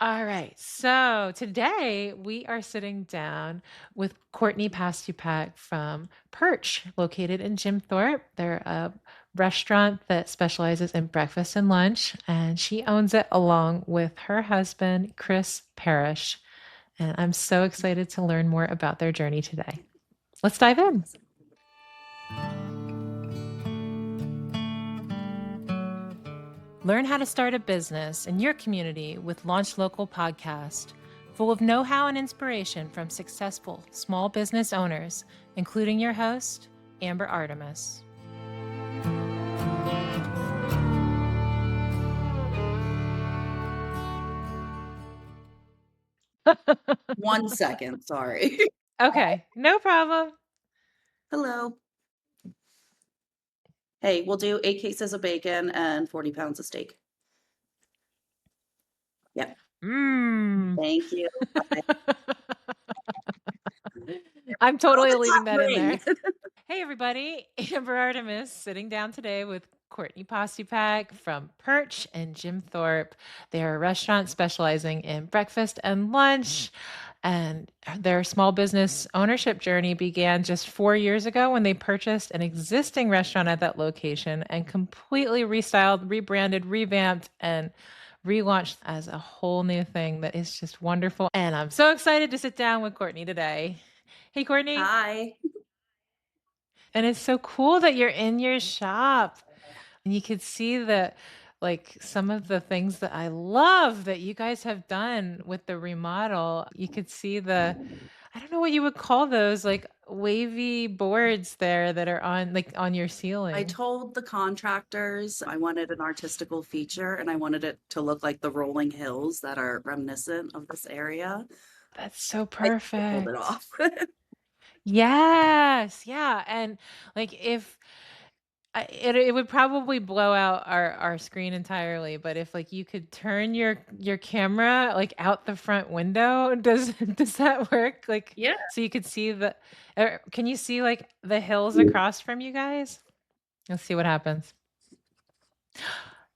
All right. So today we are sitting down with Courtney Postupack from Perch, located in Jim Thorpe. They're a restaurant that specializes in breakfast and lunch, and she owns it along with her husband, Chris Perich. And I'm so excited to learn more about their journey today. Let's dive in. Learn how to start a business in your community with Launch Local podcast, full of know-how and inspiration from successful small business owners, including your host, Amber Artemis. 1 second, sorry. Okay, no problem. Hello. Hey, we'll do 8 cases of bacon and 40 pounds of steak. Yep. Mmm. Thank you. Bye. I'm Oh, totally the leaving top that in ring. there. Hey, everybody. Amber Artemis sitting down today with Courtney Postupack from Perch and Jim Thorpe. They're a restaurant specializing in breakfast and lunch. And their small business ownership journey began just 4 years ago when they purchased an existing restaurant at that location and completely restyled, rebranded, revamped, and relaunched as a whole new thing that is just wonderful. And I'm so excited to sit down with Courtney today. Hey, Courtney. Hi. And it's so cool that you're in your shop and you could see the like some of the things that I love that you guys have done with the remodel. You could see the I don't know what you would call those, like wavy boards there that are on like on your I ceiling. told the contractors I wanted an artistical feature, and I wanted it to look like the rolling hills that are reminiscent of this area. That's so I think they pulled it perfect. off. Yes, yeah, and like if it would probably blow out our screen entirely, but if, like, you could turn your camera, like, out the front window, does does that work? Like, Yeah. so you could see the can you see, like, the hills across from you guys? Let's see what happens.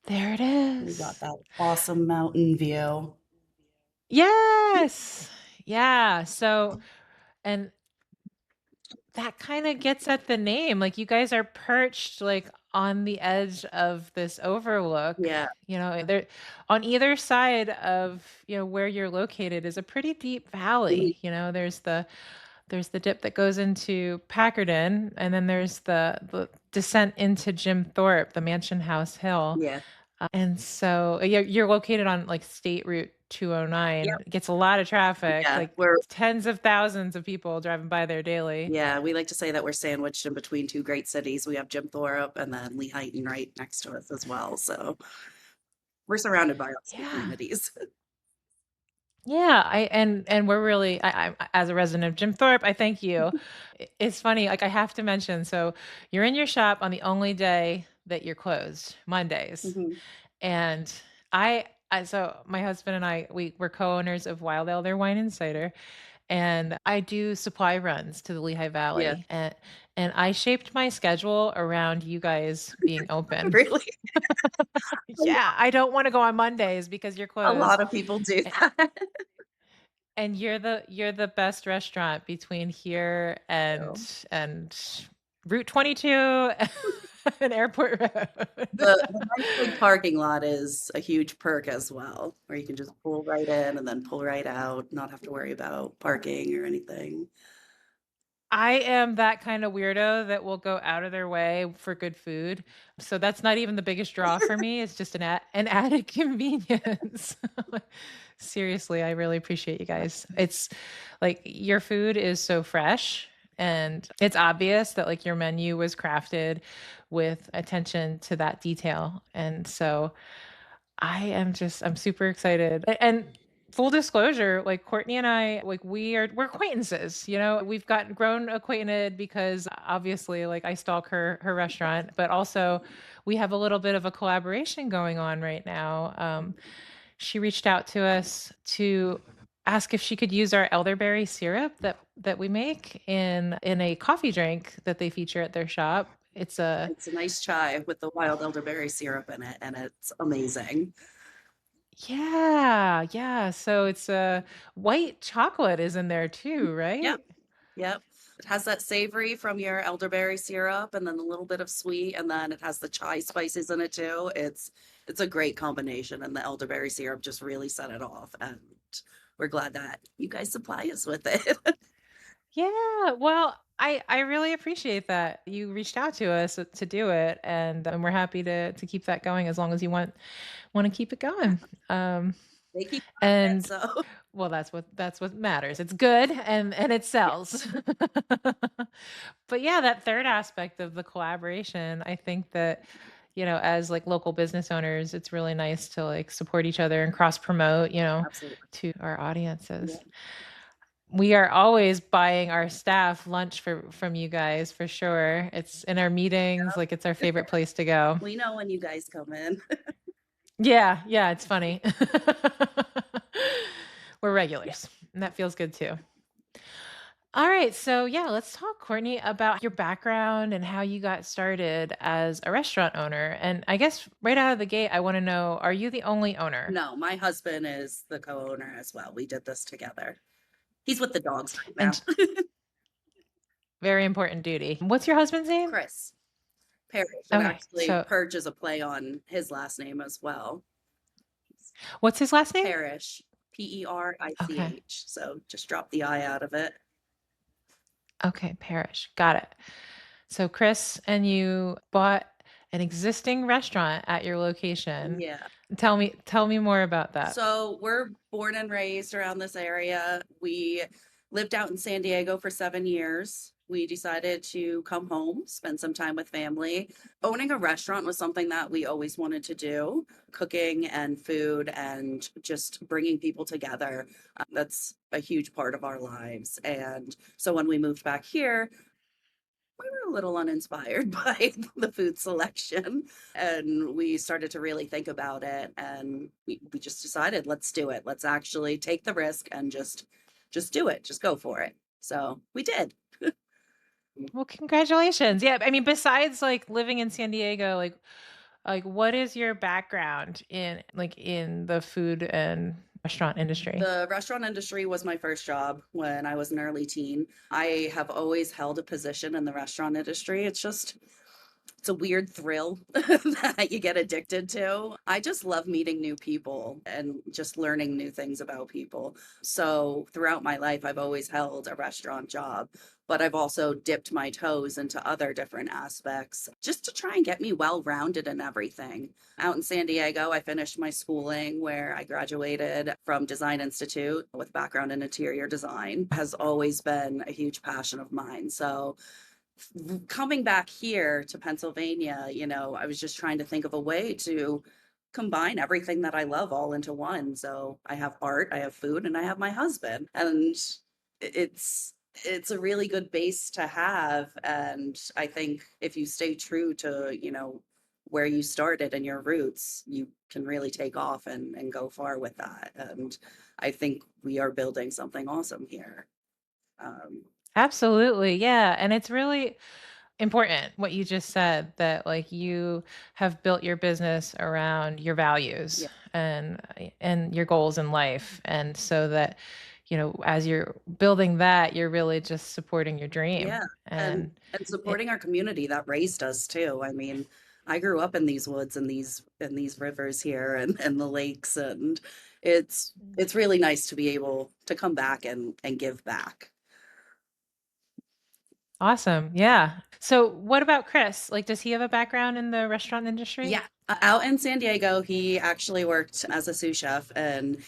There it We got is. that awesome mountain view. Yes. Yeah, so and that kinda gets at the name, like, you guys are perched, like, on the edge of this overlook, Yeah. there on either side of, where you're located is a pretty deep Mhm. valley, there's the dip that goes into Packerton, and then there's the descent into Jim Thorpe, the Mansion House Hill. Yeah. And so you're located on like State Route 209. Yep. It gets a lot of traffic, Yeah. like tens of thousands of people driving by there daily. Yeah, we like to say that we're sandwiched in between 2 great cities. We have Jim Thorpe and then Lehighton right next to us as well, so we're surrounded by awesome Yeah. amenities. Yeah, and we're really I as a resident of Jim Thorpe, I thank you. It's funny, like I have to mention, so you're in your shop on the only day that you're closed, Mondays. Mhm. And I so my husband and I we're co-owners of Wild Elder Wine and Cider, and I do supply runs to the Lehigh Yeah, Valley, and I shaped my schedule around you guys being open. really. Yeah, I don't wanna go on Mondays because you're A lot closed, of people do a that. and you're the best restaurant between here So, and Route 22 and Airport Road. the nice big parking lot is a huge perk as well, where you can just pull right in and then pull right out, not have to worry about parking or anything. I am that kind of weirdo that will go out of their way for good food. So that's not even the biggest draw for me. It's just an added convenience. Seriously, I really appreciate you guys. It's like your food is so fresh and it's obvious that like your menu was crafted with attention to that detail. And so I'm super excited. And full disclosure, like Courtney and I, like we're acquaintances, we've gotten grown acquainted because obviously like I stalk her restaurant, but also we have a little bit of a collaboration going on right now. She reached out to us to ask if she could use our elderberry syrup that we make in a coffee drink that they feature at their shop. It's a It's a nice chai with the wild elderberry syrup in it, and it's amazing. Yeah, yeah. So it's white chocolate is in there too, Yep, right? yep. It has that savory from your elderberry syrup and then a little bit of sweet, and then it has the chai spices in it too. It's a great combination, and the elderberry syrup just really set it off. And we're glad that you guys supply us with it. Yeah. Well, I really appreciate that you reached out to us to do it, and we're happy to keep that going as long as you want to keep it Yeah, going. Um, they keep buying it, and so well, that's what matters. It's good and it yeah, sells. But yeah, that third aspect of the collaboration, I think that, as like local business owners, it's really nice to like support each other and cross promote, absolutely. to our Yeah, audiences. We are always buying our staff lunch from you guys for sure. It's in our meetings, like it's our favorite place to go. we know when you guys come in. Yeah, yeah, it's funny. We're Yeah. regulars, and that feels good too. All right, so yeah, let's talk, Courtney, about your background and how you got started as a restaurant owner. And I guess right out of the gate, I want to know, are you the only owner? No, my husband is the co-owner as well. We did this together. He's with the dogs right And now. very important duty. What's your husband's name? Chris Perich, and Okay, actually so Perch is a play on his last name as well. what's his last name? Parish, Okay, Perich. So just drop the I out of it. okay, Parish. Got it. So Chris and you bought an existing restaurant at your location. Yeah. Tell me more about that. So we're born and raised around this area. We lived out in San Diego for 7 years. We decided to come home, spend some time with family. Owning a restaurant was something that we always wanted to do, cooking and food and just bringing people together. That's a huge part of our lives. And so when we moved back here, we were a little uninspired by the food selection, and we started to really think about it, and we just decided, let's do it. Let's actually take the risk and just do it. Just go for it. So we did. Well, congratulations. Yeah, I mean, besides like living in San Diego, like what is your background in the food and restaurant industry? The restaurant industry was my first job when I was an early teen. I have always held a position in the restaurant industry. It's a weird thrill that you get addicted to. I just love meeting new people and just learning new things about people. So throughout my life, I've always held a restaurant job, but I've also dipped my toes into other different aspects just to try and get me well rounded in everything. Out in San Diego, I finished my schooling where I graduated from Design Institute with background in interior design. Has always been a huge passion of mine. So coming back here to Pennsylvania, I was just trying to think of a way to combine everything that I love all into one. So I have art, I have food, and I have my husband. And it's it's a really good base to have. And I think if you stay true to, where you started and your roots, you can really take off and go far with that. And I think we are building something awesome here. Um, Absolutely. Yeah, and it's really important what you just said that like you have built your business around your values yeah. and your goals in life, and so that as you're building that, you're really just supporting your dream. Yeah, and And and it, supporting our community that raised us too. I mean, I grew up in these woods and these rivers here and the lakes, and it's really nice to be able to come back and give back. awesome. Yeah. So what about Chris? Like, does he have a background in the restaurant industry? Yeah, out in San Diego, he actually worked as a sous chef in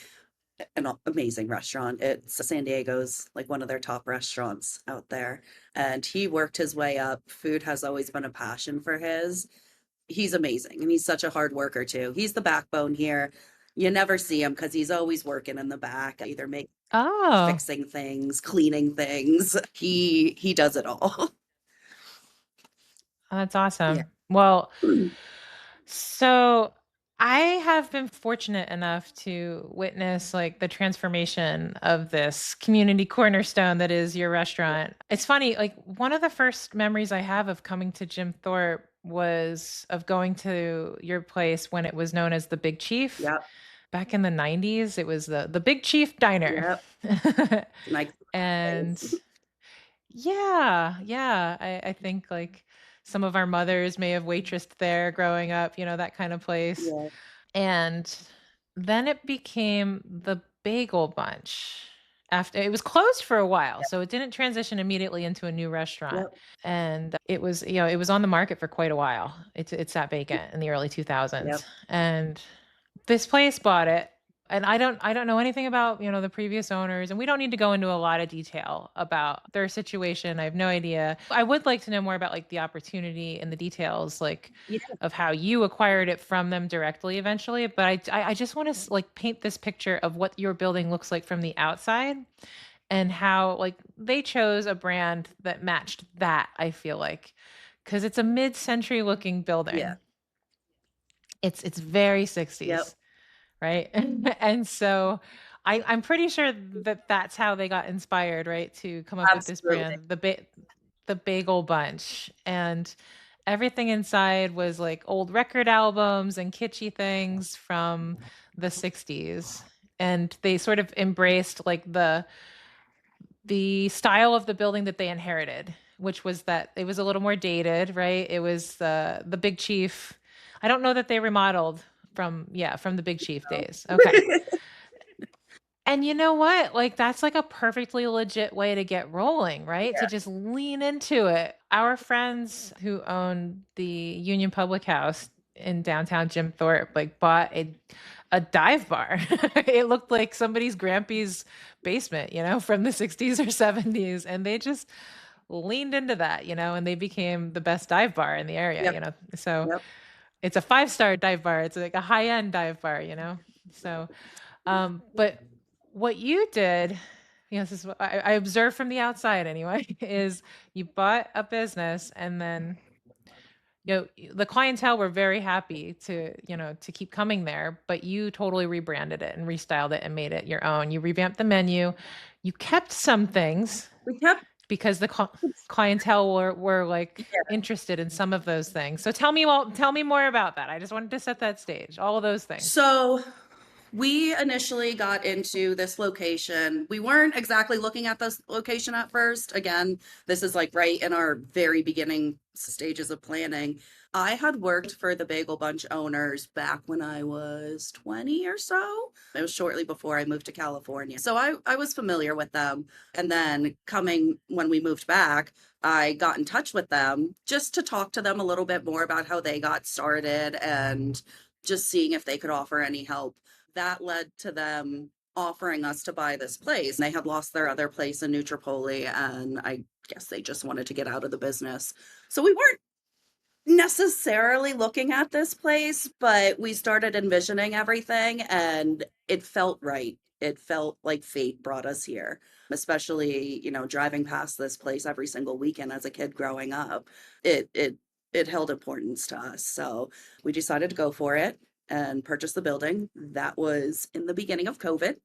an amazing restaurant. It's San Diego's like one of their top restaurants out there, and he worked his way up. Food has always been a passion for his. He's amazing and he's such a hard worker too. He's the backbone here. You never see him because he's always working in the back, either making, Oh, fixing things, cleaning things. He does it all. that's Yeah. awesome. Well, so I have been fortunate enough to witness like the transformation of this community cornerstone that is your restaurant. It's funny, like one of the first memories I have of coming to Jim Thorpe was of going to your place when it was known as the Big Chief. Yeah. back in the 90s. It was the Big Chief Diner. Yep. And I And yeah, yeah, I think like some of our mothers may have waitressed there growing up, that kind of place. yeah. And then it became the Bagel Bunch. After it was closed for a while, so it didn't transition immediately into a new restaurant. Yep. And it was on the market for quite a while. It sat vacant in the early 2000s. Yep. And this place bought it, and I don't know anything about, the previous owners, and we don't need to go into a lot of detail about their situation. I have no idea. I would like to know more about like the opportunity and the details, like Yeah. of how you acquired it from them directly eventually. But I just want to like paint this picture of what your building looks like from the outside, and how like they chose a brand that matched that, I feel like, because it's a mid-century looking Yeah. building. It's very Yep. 60s, right? And so I'm pretty sure that that's how they got inspired, right, to come up with this Absolutely. brand, the Bagel Bunch. And everything inside was like old record albums and kitschy things from the 60s. And they sort of embraced like the style of the building that they inherited, which was that it was a little more dated, right? It was the Big Chief. I don't know that they remodeled from the Big Chief So days. Okay. And you know what? Like that's like a perfectly legit way to get rolling, right? To yeah. just lean into it. Our friends who own the Union Public House in downtown Jim Thorpe like bought a dive bar. It looked like somebody's grampy's basement, from the 60s or 70s, and they just leaned into that, and they became the best dive bar in the area, Yep. So Yep. it's a 5-star dive bar. It's like a high-end dive bar, So but what you did, this is what I observed from the outside anyway, is you bought a business, and then the clientele were very happy to keep coming there, but you totally rebranded it and restyled it and made it your own. You revamped the menu. You kept some things We kept because the clientele were like yeah. interested in some of those things. So tell me more about that. I just wanted to set that stage. All of those things. So we initially got into this location. We weren't exactly looking at this location at first. Again, this is like right in our very beginning stages of planning. I had worked for the Bagel Bunch owners back when I was 20 or so. It was shortly before I moved to California. So I was familiar with them. And then coming when we moved back, I got in touch with them just to talk to them a little bit more about how they got started and just seeing if they could offer any help. That led to them offering us to buy this place. They had lost their other place in Nutropoli, and I guess they just wanted to get out of the business. So we weren't necessarily looking at this place, but we started envisioning everything and it felt right. It felt like fate brought us here, especially, driving past this place every single weekend as a kid growing up. It held importance to us. So we decided to go for it and purchase the building. That was in the beginning of COVID.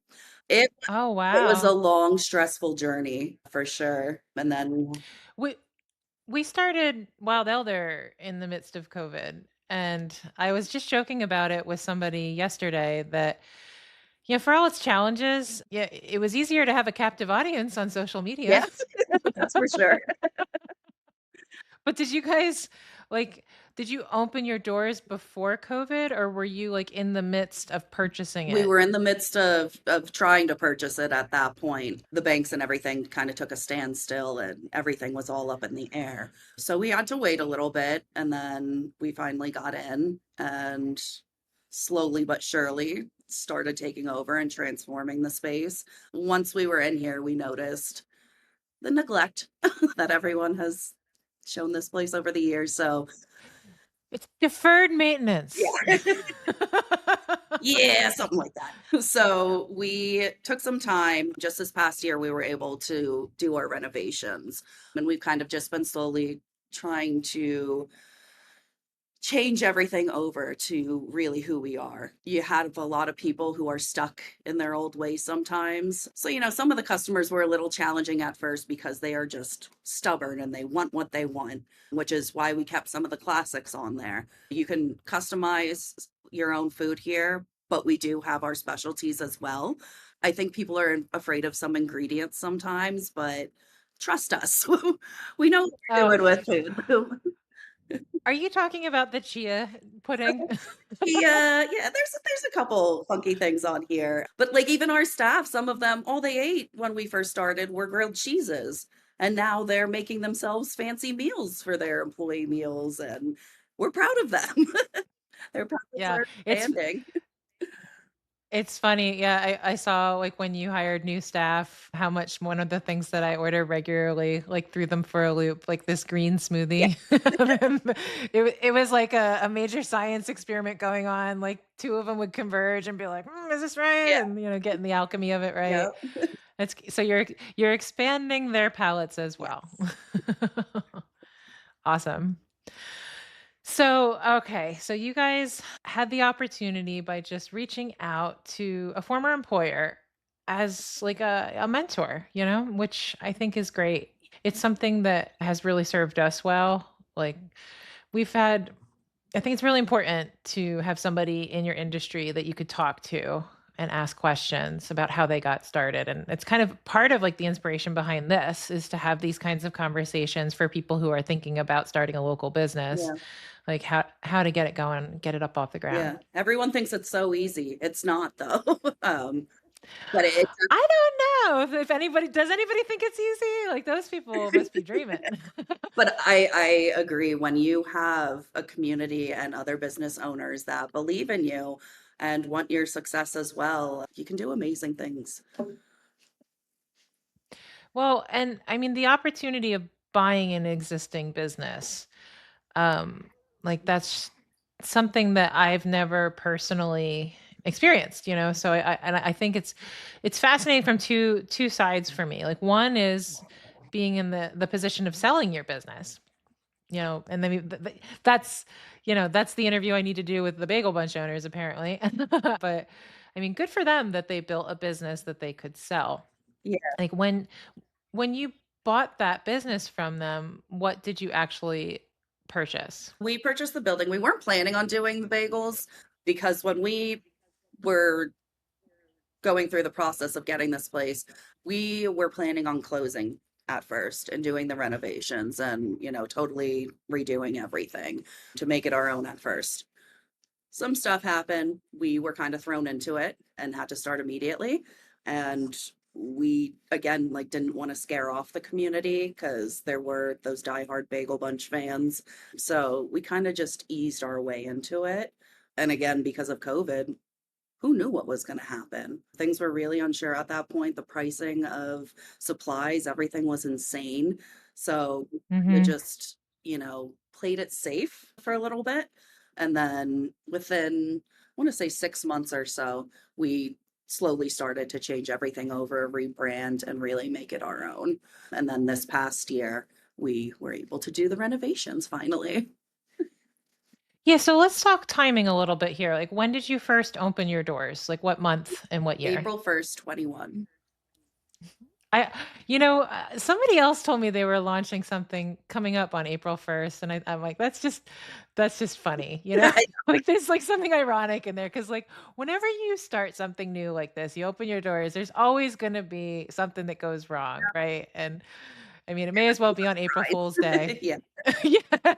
It Oh, it was a wow. long, stressful journey for sure. And then We we started Wild Elder in the midst of COVID. And I was just joking about it with somebody yesterday that, for all its challenges, yeah, it was easier to have a captive audience on social media. yes, that's for sure. But did you guys like, did you open your doors before COVID, or were you like in the midst of purchasing We it? were in the midst of trying to purchase it at that point. The banks and everything kind of took a standstill and everything was all up in the air. So we had to wait a little bit and then we finally got in and slowly but surely started taking over and transforming the space. Once we were in here, we noticed the neglect that everyone has shown this place over the years. So It's deferred maintenance. yeah. Yeah, something like that. So we took some time. Just this past year, we were able to do our renovations. And we've kind of just been slowly trying to change everything over to really who we are. You have a lot of people who are stuck in their old ways sometimes. So, some of the customers were a little challenging at first because they are just stubborn and they want what they want, which is why we kept some of the classics on there. You can customize your own food here, but we do have our specialties as well. I think people are afraid of some ingredients sometimes, but trust us. We know what we're Oh, doing with food. are you talking about the chia pudding? Yeah, there's a couple funky things on here, but, like, even our staff, some of them, all they ate when we first started were grilled cheeses, and now they're making themselves fancy meals for their employee meals, and we're proud of them. Their profits Yeah, are it's expanding. it's funny. Yeah, I saw like when you hired new staff, how much one of the things that I order regularly, like threw them for a loop, like this green Yeah, smoothie. It was like a major science experiment going on. Like two of them would converge and be like, "Is this right?" yeah, And getting the alchemy of it right. yep, It's so you're expanding their palates as well. yes. Awesome. So, okay. So you guys had the opportunity by just reaching out to a former employer as like a mentor, which I think is great. It's something that has really served us well. Like we've had I think it's really important to have somebody in your industry that you could talk to and ask questions about how they got started. And it's kind of part of like the inspiration behind this is to have these kinds of conversations for people who are thinking about starting a local business, Yeah, like how to get it going, get it up off the ground. yeah. Everyone thinks it's so easy. It's not though. But it I don't know if anybody does anybody think it's easy? Like those people must be dreaming. but I agree when you have a community and other business owners that believe in you and want your success as well, you can do amazing things. Well, and I mean the opportunity of buying an existing business. Um, like that's something that I've never personally experienced, so I think it's fascinating from two sides for me. Like one is being in the position of selling your business, and then that's the interview I need to do with the Bagel Bunch owners apparently. But I mean, good for them that they built a business that they could sell. Yeah. Like when you bought that business from them, what did you actually purchase? We purchased the building. We weren't planning on doing the bagels because when we were going through the process of getting this place, we were planning on closing at first and doing the renovations and, totally redoing everything to make it our own at first. Some stuff happened. We were kind of thrown into it and had to start immediately. And we again like didn't want to scare off the community because there were those diehard Bagel Bunch fans. So we kind of just eased our way into it. And again, because of COVID, who knew what was going to happen? Things were really unsure at that point. The pricing of supplies, everything was insane. So we Mhm. just, played it safe for a little bit. And then within, I want to say 6 months or so, we slowly started to change everything over, rebrand, and really make it our own. And then this past year, we were able to do the renovations finally. Yeah, so let's talk timing a little bit here. Like, when did you first open your doors? Like, what month and what year? April 1st, 21. I, somebody else told me they were launching something coming up on April 1st, and I'm like, that's just funny, like there's like something ironic in there because like whenever you start something new like this, you open your doors, there's always going to be something that goes wrong, right? And I mean, it may as well be on April Fool's Day. Yeah. Yeah.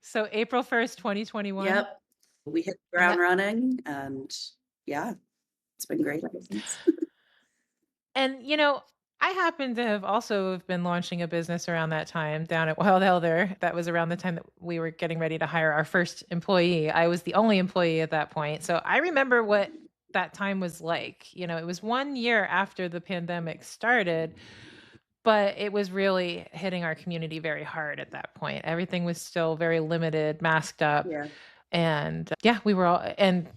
So April 1st, 2021. Yep. We hit the And ground that running and yeah, it's been great ever since. and I happen to have also have been launching a business around that time down at Wild Elder. That was around the time that we were getting ready to hire our first employee. I was the only employee at that point. So I remember what that time was like. It was 1 year after the pandemic started, but it was really hitting our community very hard at that point. Everything was still very limited, masked up. Yeah. And yeah, we were all, and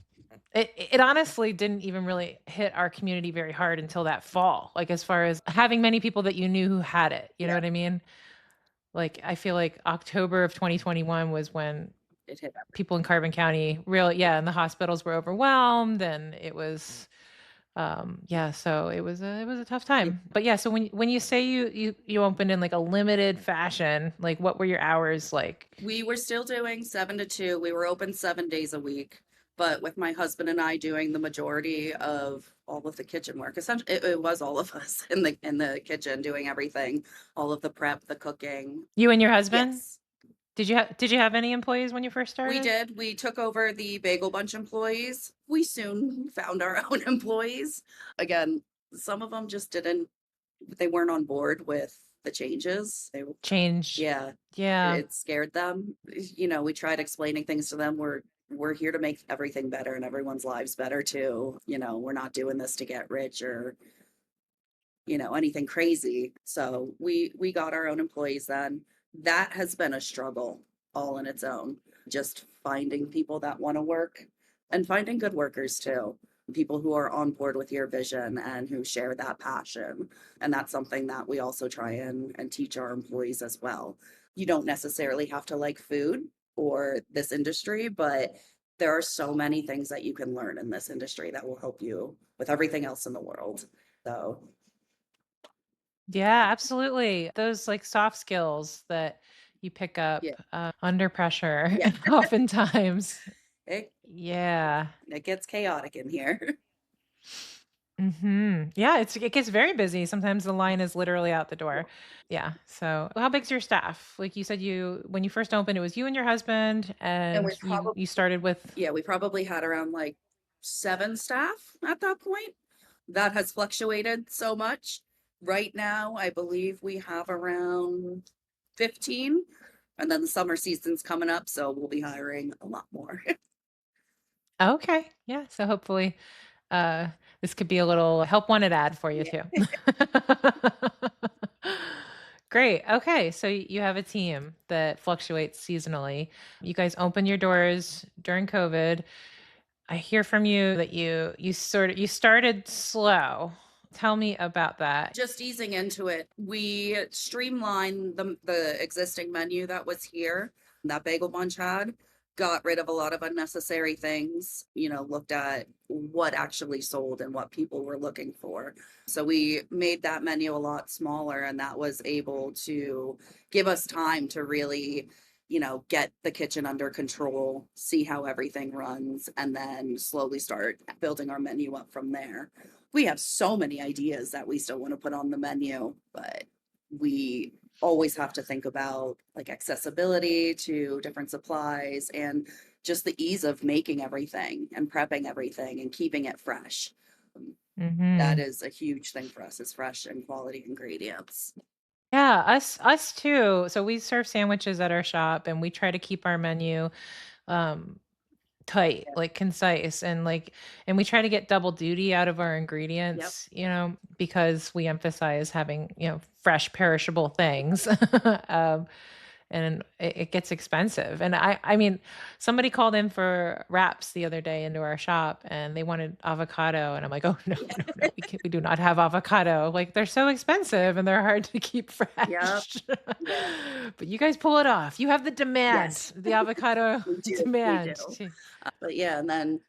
it honestly didn't even really hit our community very hard until that fall, like, as far as having many people that you knew who had it, you know Yeah. what I mean? Like, I feel like October of 2021 was when It hit people in Carbon County really yeah, and the hospitals were overwhelmed, and it was, yeah, so it was a tough every time. But, yeah, so when you say you opened in, like, a limited fashion, like, what were your hours like? we were still doing 7 to 2. We were open 7 days a week. but with my husband and I doing the majority of all of the kitchen work, essentially, it was all of us in the kitchen doing everything, all of the prep, the cooking. You and your husband? Yes, Did you have any employees when you first we started? did. We took over the Bagel Bunch employees. We soon found our own employees. Again, some of them just didn't, they weren't on board with the changes. Change. Yeah, Yeah. it scared them. You know, we tried explaining things to them. We're here to make everything better and everyone's lives better too. You know, we're not doing this to get rich or, you know, anything crazy. So we got our own employees then. That has been a struggle all in its own. Just finding people that want to work and finding good workers too. People who are on board with your vision and who share that passion. And that's something that we also try and teach our employees as well. You don't necessarily have to like food or this industry, but there are so many things that you can learn in this industry that will help you with everything else in the world. So Yeah, absolutely. Those like soft skills that you pick yeah, up under pressure yeah, oftentimes. it Yeah. it gets chaotic in here. Yeah, it gets very busy. Sometimes the line is literally out the door. Yeah. So, how big's your staff? Like you said, you when you first opened, it was you and your husband, And we and you probably you started with. yeah, we probably had around like 7 staff at that point. That has fluctuated so much. Right now, I believe we have around 15, and then the summer season's coming up, so we'll be hiring a lot more. Okay, yeah. So hopefully, uh, this could be a little help wanted ad for you Yeah. too. Great. Okay, so you have a team that fluctuates seasonally. You guys open your doors during COVID. I hear from you that you started slow. Tell me about that. Just easing into it, we streamlined the existing menu that was here, that Bagel Bunch had, got rid of a lot of unnecessary things, you know, looked at what actually sold and what people were looking for. So we made that menu a lot smaller, and that was able to give us time to really, you know, get the kitchen under control, see how everything runs, and then slowly start building our menu up from there. We have so many ideas that we still want to put on the menu, but we always have to think about like accessibility to different supplies and just the ease of making everything and prepping everything and keeping it fresh. That Mhm. is a huge thing for us, is fresh and quality ingredients. Yeah, us too. So we serve sandwiches at our shop, and we try to keep our menu um tight, Yep. like concise, and we try to get double duty out of our Yep. ingredients, because we emphasize having, fresh perishable things. um and it gets expensive. And I mean, somebody called in for wraps the other day into our shop, and they wanted avocado, and I'm like, oh no, no, no, we do not have avocado. Like they're so expensive and they're hard to keep Yep. fresh. Yeah. But you guys pull it off. You have the Yes, demand, the avocado we do. We do. demand. But yeah, and then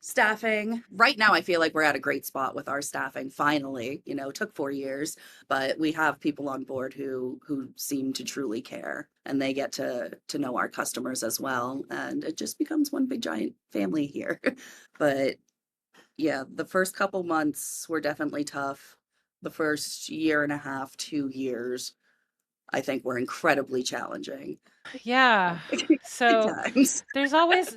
staffing. Right now, I feel like we're at a great spot with our staffing. Finally, you know, it took 4 years, but we have people on board who seem to truly care, and they get to know our customers as well, and it just becomes one big giant family here. But yeah, the first couple months were definitely tough. The first year and a half, 2 years, I think were incredibly challenging. Yeah. Good So times. there's always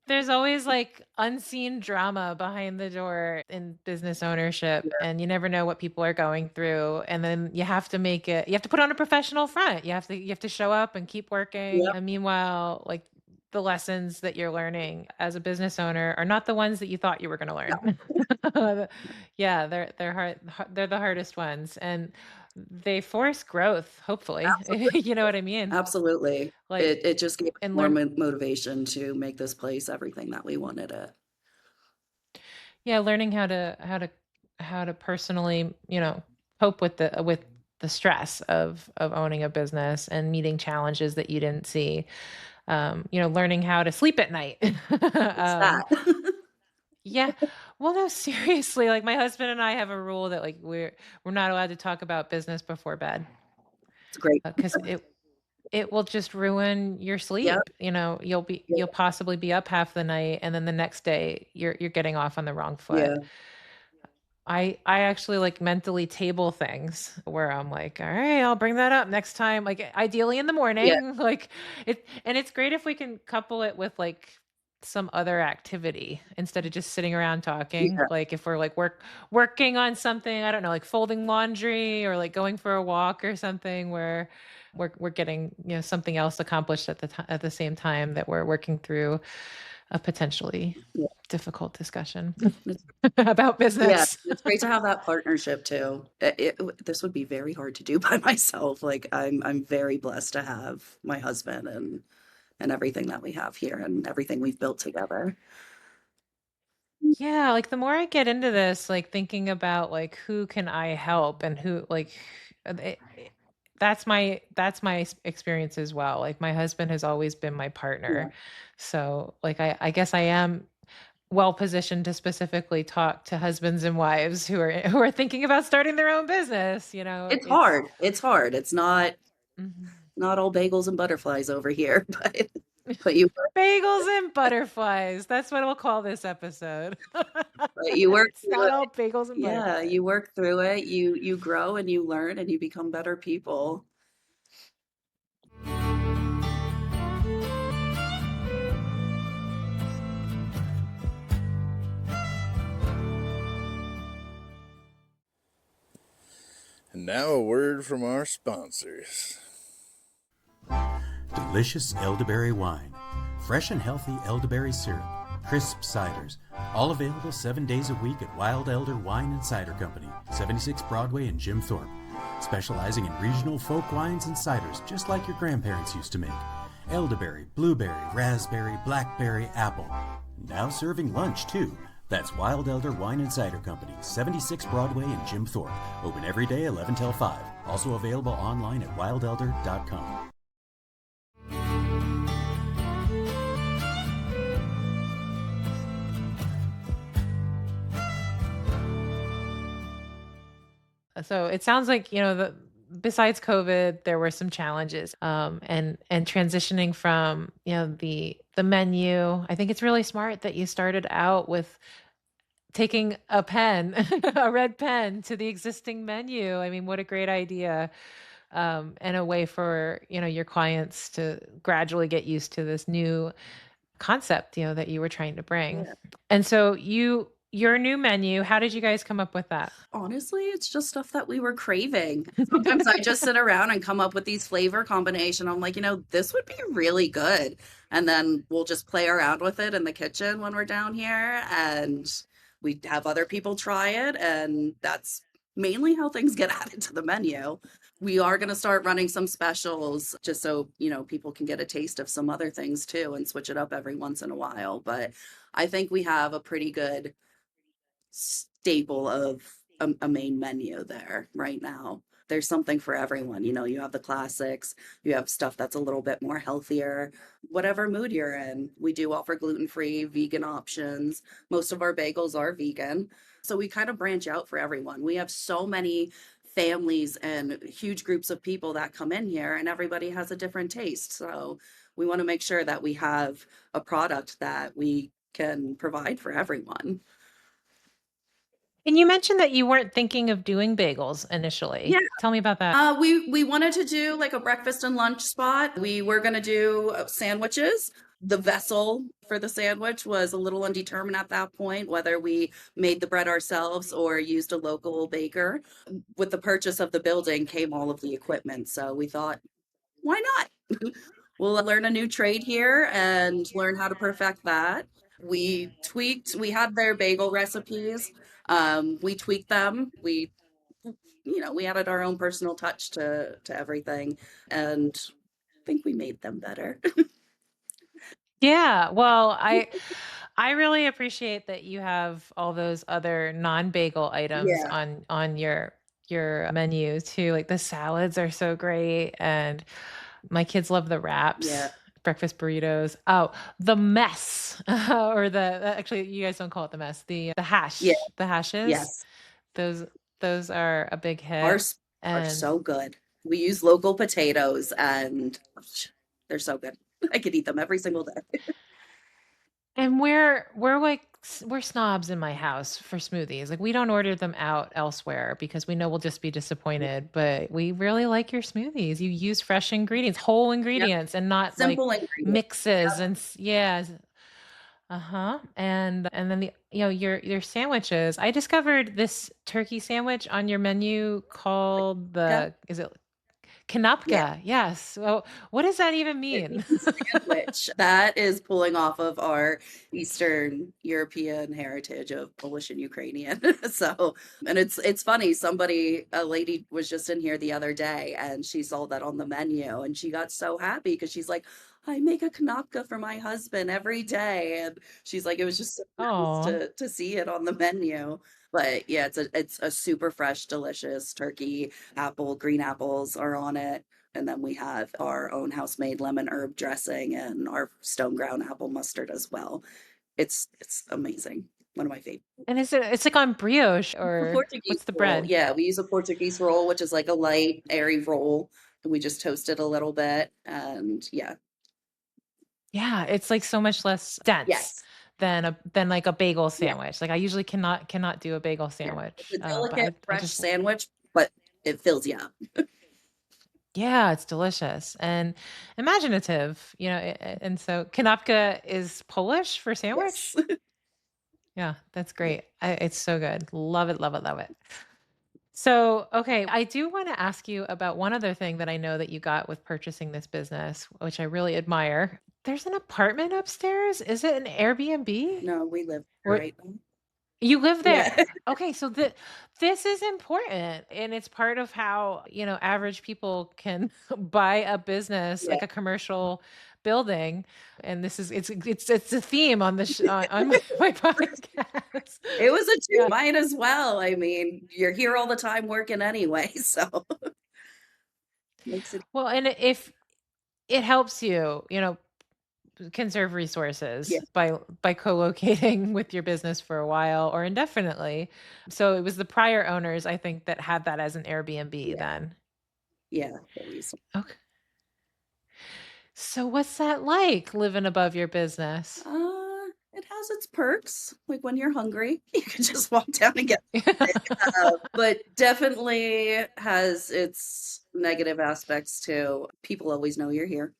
there's always like unseen drama behind the door in business ownership, Yeah. and you never know what people are going through, and then you have to put on a professional front. You have to show up and keep working. Yep. And meanwhile, like the lessons that you're learning as a business owner are not the ones that you thought you were going to No. learn. Yeah, they're they're the hardest ones, and they force growth, hopefully. You know what I mean? Absolutely. Like, It just gave us and more learn motivation to make this place everything that we wanted it. yeah, learning how to personally, cope with the stress of owning a business and meeting challenges that you didn't see. Learning how to sleep at night. It's um, that. yeah. Well, no, seriously, like my husband and I have a rule that like we're not allowed to talk about business before bed It's great. because it. it will just ruin your Yep, sleep. You know, yeah, you'll possibly be up half the night, and then the next day you're getting off on the wrong foot. yeah, I actually like mentally table things where I'm like, all right, I'll bring that up next time. Like ideally in the yeah, morning. Like and it's great if we can couple it with like some other activity instead of just sitting around talking. yeah. Like if we're like working on something, I don't know, like folding laundry or like going for a walk or something where we're getting, you know, something else accomplished at at the same time that we're working through a potentially Yeah. difficult discussion It's about yeah, business. it's great to have that partnership too. This would be very hard to do by myself. Like I'm very blessed to have my husband and everything that we have here and everything we've built together. Yeah, like the more I get into this, like thinking about like who can I help and who like that's my experience as well. Like my husband has always been my Yeah. partner. So like I guess I am well positioned to specifically talk to husbands and wives who are thinking about starting their own business, you know. It's It's hard. It's hard. It's not Mhm. not all bagels and butterflies over here, but you Bagels and butterflies. That's what we'll call this episode. but you work It's through not all it. bagels and Yeah, butterflies. you work through it. You grow and you learn and you become better people. And now a word from our sponsors. Delicious elderberry wine, fresh and healthy elderberry syrup, crisp ciders, all available 7 days a week at Wild Elder Wine and Cider Company, 76 Broadway in Jim Thorpe, specializing in regional folk wines and ciders just like your grandparents used to make. Elderberry, blueberry, raspberry, blackberry, apple. Now serving lunch too. That's Wild Elder Wine and Cider Company, 76 Broadway in Jim Thorpe. Open every day 11 till 5. Also available online at wildelder.com. So it sounds like, you know, besides COVID, there were some challenges, and transitioning from, you know, the menu. I think it's really smart that you started out with taking a pen, a red pen to the existing menu. I mean, what a great idea, and a way for, you know, your clients to gradually get used to this new concept, you know, that you were trying to bring. Yeah. And so your new menu, how did you guys come up with that? Honestly, it's just stuff that we were craving. Sometimes I just sit around and come up with these flavor combination. I'm like, this would be really good. And then we'll just play around with it in the kitchen when we're down here and we have other people try it. And that's mainly how things get added to the menu. We are going to start running some specials just so, people can get a taste of some other things too and switch it up every once in a while. But I think we have a pretty good staple of a main menu there right now. There's something for everyone. You have the classics, you have stuff that's a little bit more healthier, whatever mood you're in. We do offer gluten-free, vegan options. Most of our bagels are vegan. So we kind of branch out for everyone. We have so many families and huge groups of people that come in here, and everybody has a different taste. So we want to make sure that we have a product that we can provide for everyone. And you mentioned that you weren't thinking of doing bagels Yeah. initially. Tell me about that. We wanted to do like a breakfast and lunch spot. We were gonna do sandwiches. The vessel for the sandwich was a little undetermined at that point, whether we made the bread ourselves or used a local baker. With the purchase of the building came all of the equipment, so we thought, why not? We'll learn a new trade here and learn how to perfect that. We had their bagel recipes. We tweaked them. We added our own personal touch to everything and I think we made them better. Yeah, well, I really appreciate that you have all those other non-bagel items Yeah, on your menu too. Like the salads are so great, and my kids love the wraps, yeah, breakfast burritos. Oh, the mess, or actually you guys don't call it the mess. yeah, The hashes. yes. Those those are a big hit. Ours are And so good. We use local potatoes and they're so good. I could eat them every single day. And we're like we're snobs in my house for smoothies. Like we don't order them out elsewhere because we know we'll just be disappointed, but we really like your smoothies. You use fresh ingredients, whole Yep. ingredients and not like Simple ingredients. mixes and yeah. Uh-huh. And then the your sandwiches. I discovered this turkey sandwich on your menu called Yeah. the is it Yeah. Kanapka? Yes. So what does that even It mean? means sandwich. That is pulling off of our Eastern European heritage of Polish and Ukrainian. So, and it's funny. A lady was just in here the other day and she saw that on the menu and she got so happy because she's like, I make a kanapka for my husband every day. And she's like, it was just so nice Oh. to see it on the menu. But yeah, it's a super fresh, delicious turkey. Green apples are on it. And then we have our own house-made lemon herb dressing and our stone ground apple mustard as well. It's amazing. One of my favorites. And it's like on brioche A or Portuguese what's the roll. bread? Yeah, we use a Portuguese roll, which is like a light, airy roll. And we just toast it a little bit. And yeah. Yeah, it's like so much less dense Yes. than like a bagel Yeah. sandwich. Like I usually cannot do a bagel Yeah. sandwich. It's a But delicate, I fresh just sandwich, but it fills you up. yeah, it's delicious and imaginative, and so kanapka is Polish for Yes. sandwich? Yeah, that's Yeah. great. It's so good. Love it, love it, love it. So, okay, I do want to ask you about one other thing that I know that you got with purchasing this business, which I really admire. There's an apartment upstairs. Is it an Airbnb? No, we live there Or right now. you live there? Yeah. Okay, so this is important, and it's part of how, average people can buy a business, Yeah. like a commercial building, and this is it's a theme on on my podcast. It was a 2, Yeah. might as well. I mean, you're here all the time working anyway, so makes it Well, and if it helps you, conserve yeah, resources by co-locating with your business for a while or indefinitely. So it was the prior owners, I think, that had that as an Airbnb yeah, then. yeah, always. Okay. So what's that like living above your business? It has its perks, like when you're hungry, you can just walk down and get it, but definitely has its negative aspects too. People always know you're here.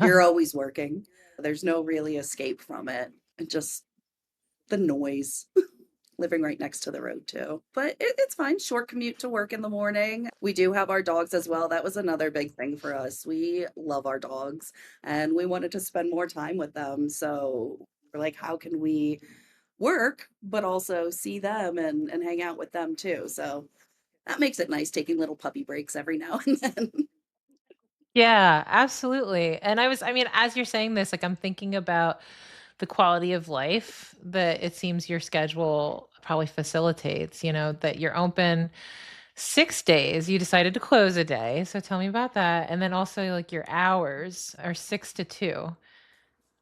You're always working. There's no really escape from it. And just the noise. Living right next to the road too. But it's fine. Short commute to work in the morning. We do have our dogs as well. That was another big thing for us. We love our dogs and we wanted to spend more time with them. So we're like, how can we work, but also see them and hang out with them too? So that makes it nice taking little puppy breaks every now and then. Yeah, absolutely. And I mean, as you're saying this, like I'm thinking about the quality of life that it seems your schedule probably facilitates, that you're open 6 days. You decided to close a day. So tell me about that. And then also like your hours are 6 to 2.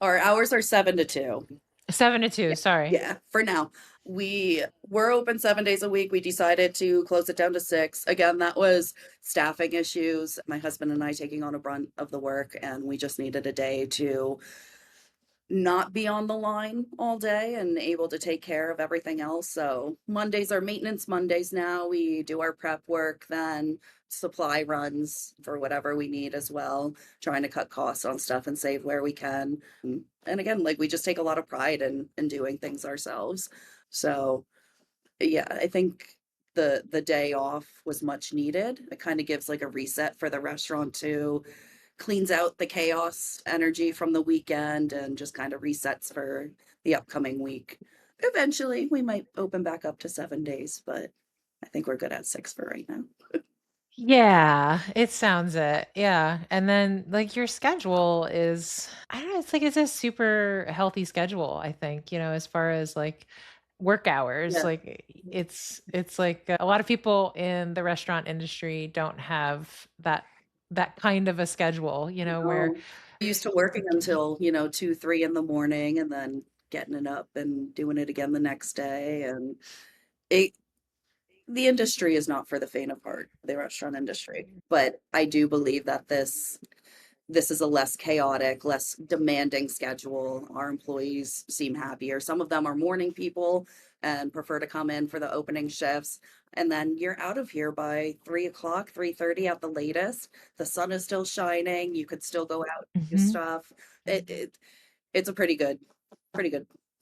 Our hours are 7 to 2. 7 to 2, sorry. Yeah, for now. We were open 7 days a week. We decided to close it down to 6. Again, that was staffing issues. My husband and I taking on a brunt of the work, and we just needed a day to not be on the line all day and able to take care of everything else. So Mondays are maintenance Mondays now. We do our prep work, then supply runs for whatever we need as well, trying to cut costs on stuff and save where we can. And again, like we just take a lot of pride in doing things ourselves. So yeah, I think the day off was much needed. It kind of gives like a reset for the restaurant too, cleans out the chaos energy from the weekend and just kind of resets for the upcoming week. Eventually, we might open back up to 7 days, but I think we're good at 6 for right now. Yeah, it sounds it. Yeah. And then like your schedule is, I don't know, it's like it's a super healthy schedule, I think, as far as like work hours. Yeah. Like it's like a lot of people in the restaurant industry don't have that kind of a schedule, where Used to working until, 2, 3 in the morning and then getting it up and doing it again the next day. And it The industry is not for the faint of heart, the restaurant industry. But I do believe that this is a less chaotic, less demanding schedule. Our employees seem happier. Some of them are morning people and prefer to come in for the opening shifts. And then you're out of here by 3 o'clock, 3:30 at the latest. The sun is still shining. You could still go out and do Mhm. stuff. It's a pretty good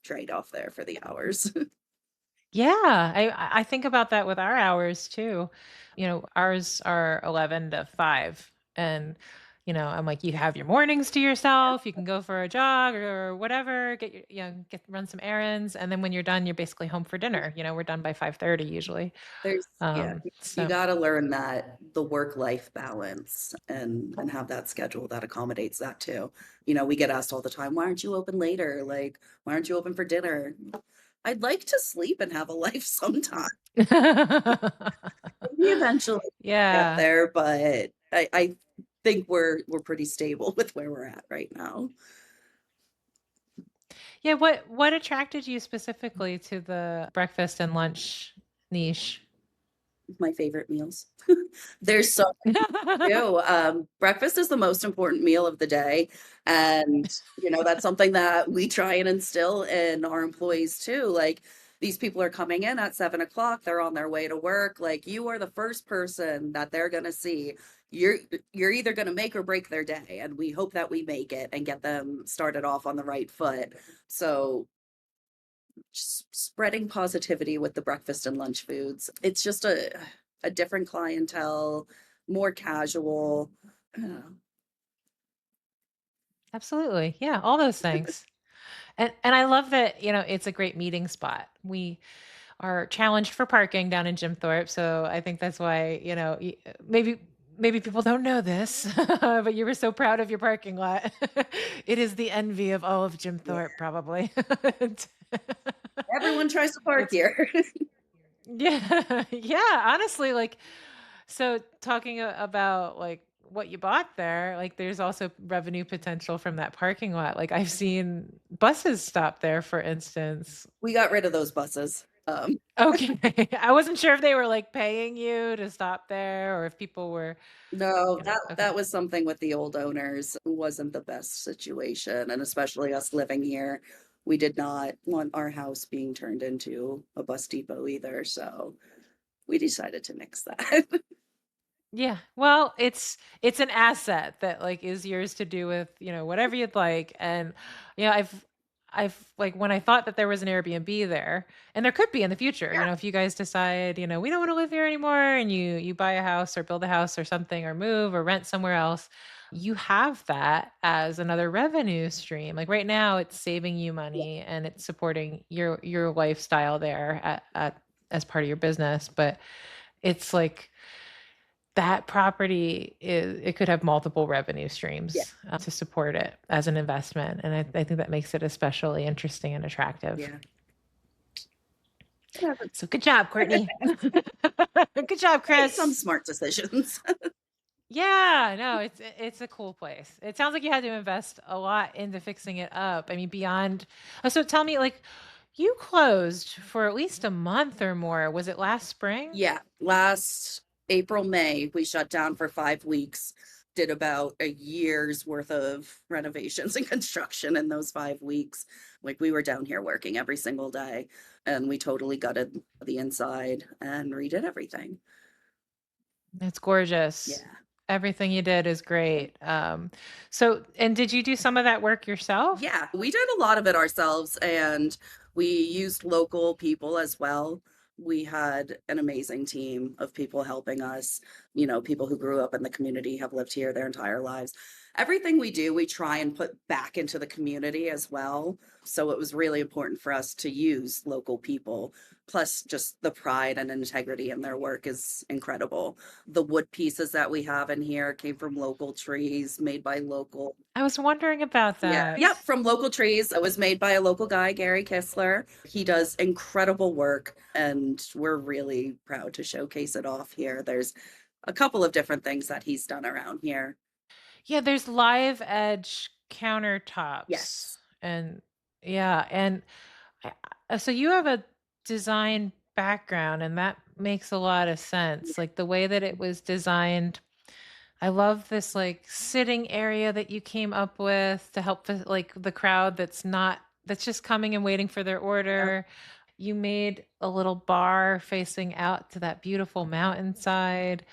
trade-off there for the hours. Yeah, I think about that with our hours too. Ours are 11 to 5, and I'm like, you have your mornings to yourself. You can go for a jog or whatever, get get run some errands, and then when you're done, you're basically home for dinner. We're done by 5:30 usually. There's yeah, you So gotta learn that the work-life balance and have that schedule that accommodates that too. We get asked all the time, "Why aren't you open later? Like, why aren't you open for dinner?" I'd like to sleep and have a life sometime. We eventually get yeah. there, but I think we're pretty stable with where we're at right now. Yeah, what attracted you specifically to the breakfast and lunch niche? My favorite meals. There's so do. Breakfast is the most important meal of the day. And, that's something that we try and instill in our employees too. Like, these people are coming in at 7 o'clock, they're on their way to work. Like, you are the first person that they're going to see. You're, you're either going to make or break their day. And we hope that we make it and get them started off on the right foot. So, just spreading positivity with the breakfast and lunch foods. It's just a different clientele, more casual. Uh, Absolutely. Yeah, all those things. And I love that, it's a great meeting spot. We are challenged for parking down in Jim Thorpe, so I think that's why, maybe people don't know this, but you were so proud of your parking lot. It is the envy of all of Jim yeah, Thorpe, probably. everyone tries to park It's here. yeah, yeah, honestly, like, so talking about like what you bought there, like there's also revenue potential from that parking lot. Like I've seen buses stop there, for instance. We got rid of those buses. Okay. I wasn't sure if they were like paying you to stop there or if people were, No, that okay. was something with the old owners. Wasn't the best situation, and especially us living here. We did not want our house being turned into a bus depot either, so we decided to nix that. Yeah. Well, it's an asset that like is yours to do with, whatever you'd like. And I've like when I thought that there was an Airbnb there, and there could be in the future, if you guys decide, we don't want to live here anymore and you buy a house or build a house or something or move or rent somewhere else, you have that as another revenue stream. Like right now it's saving you Yeah, money and it's supporting your lifestyle there as part of your business, but it's like that property it could have multiple revenue yeah, streams to support it as an investment, and I think that makes it especially interesting and attractive. yeah. Yeah, So good job, Courtney. Good job, made some Chris. smart decisions. Yeah, no, it's a cool place. It sounds like you had to invest a lot into fixing it up. I mean, beyond. So tell me, like, you closed for at least a month or more. Was it last spring? Yeah, last April, May, we shut down for 5 weeks, did about a year's worth of renovations and construction in those 5 weeks. Like, we were down here working every single day, and we totally gutted the inside and redid everything. It's gorgeous. Yeah. Everything you did is great. And did you do some of that work yourself? Yeah, we did a lot of it ourselves and we used local people as well. We had an amazing team of people helping us, people who grew up in the community, have lived here their entire lives. Everything we do, we try and put back into the community as well. So it was really important for us to use local people. Plus, just the pride and integrity in their work is incredible. The wood pieces that we have in here came from local trees made by local. I was wondering about Yeah. Yep. that. From local trees. It was made by a local guy, Gary Kistler. He does incredible work, and we're really proud to showcase it off here. There's a couple of different things that he's done around here. Yeah, there's live edge countertops. Yes. And yeah, and so you have a design background, and that makes a lot of sense. Like the way that it was designed. I love this like sitting area that you came up with to help like the crowd that's just coming and waiting for their Yep. order. You made a little bar facing out to that beautiful mountainside.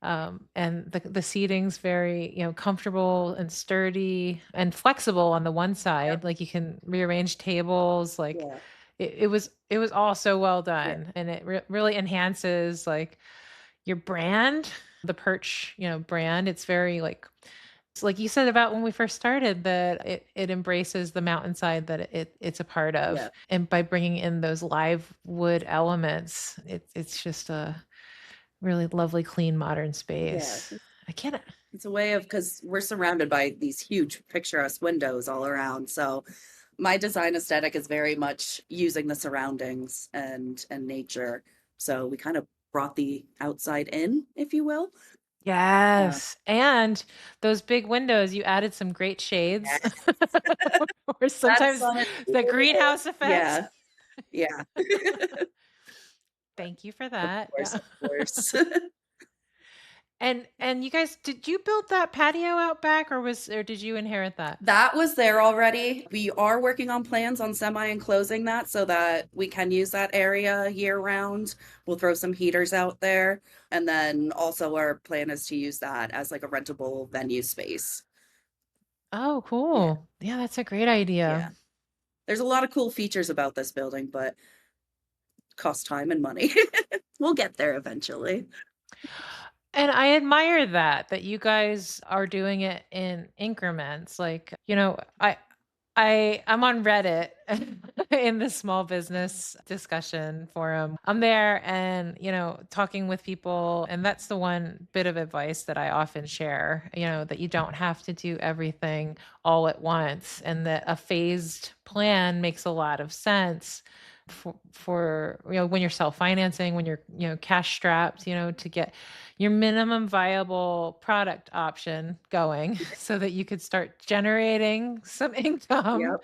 And the seating's very, comfortable and sturdy and flexible on the one Yep. side. Like you can rearrange tables. Like Yeah. it was all so well Yeah. done, and it really enhances like your brand, the Perch, brand. It's very like it's like you said about when we first started that it embraces the mountainside that it's a part Yeah. of. And by bringing in those live wood elements, it's just a really lovely, clean, modern Yeah. space. I can't. It's a way of, because we're surrounded by these huge picturesque windows all around. So my design aesthetic is very much using the surroundings and nature. So we kind of brought the outside in, if you will. Yes. And those big windows, you added some great shades. Yes. Or That's sometimes on it. the greenhouse effect. Yeah. Yeah. Thank you for Of that. course, Yeah. of course. And you guys, did you build that patio out back, or did you inherit that? That was there already. We are working on plans on semi-enclosing that so that we can use that area year round. We'll throw some heaters out there. And then also our plan is to use that as like a rentable venue space. Oh, Yeah, cool. Yeah, that's a great yeah. idea. There's a lot of cool features about this building, but cost time and money. We'll get there eventually. And I admire that you guys are doing it in increments. Like, I'm on Reddit in the small business discussion forum. I'm there and, talking with people. And that's the one bit of advice that I often share, that you don't have to do everything all at once, and that a phased plan makes a lot of sense for when you're self-financing, when you're cash strapped, to get your minimum viable product option going so that you could start generating some income, Yep.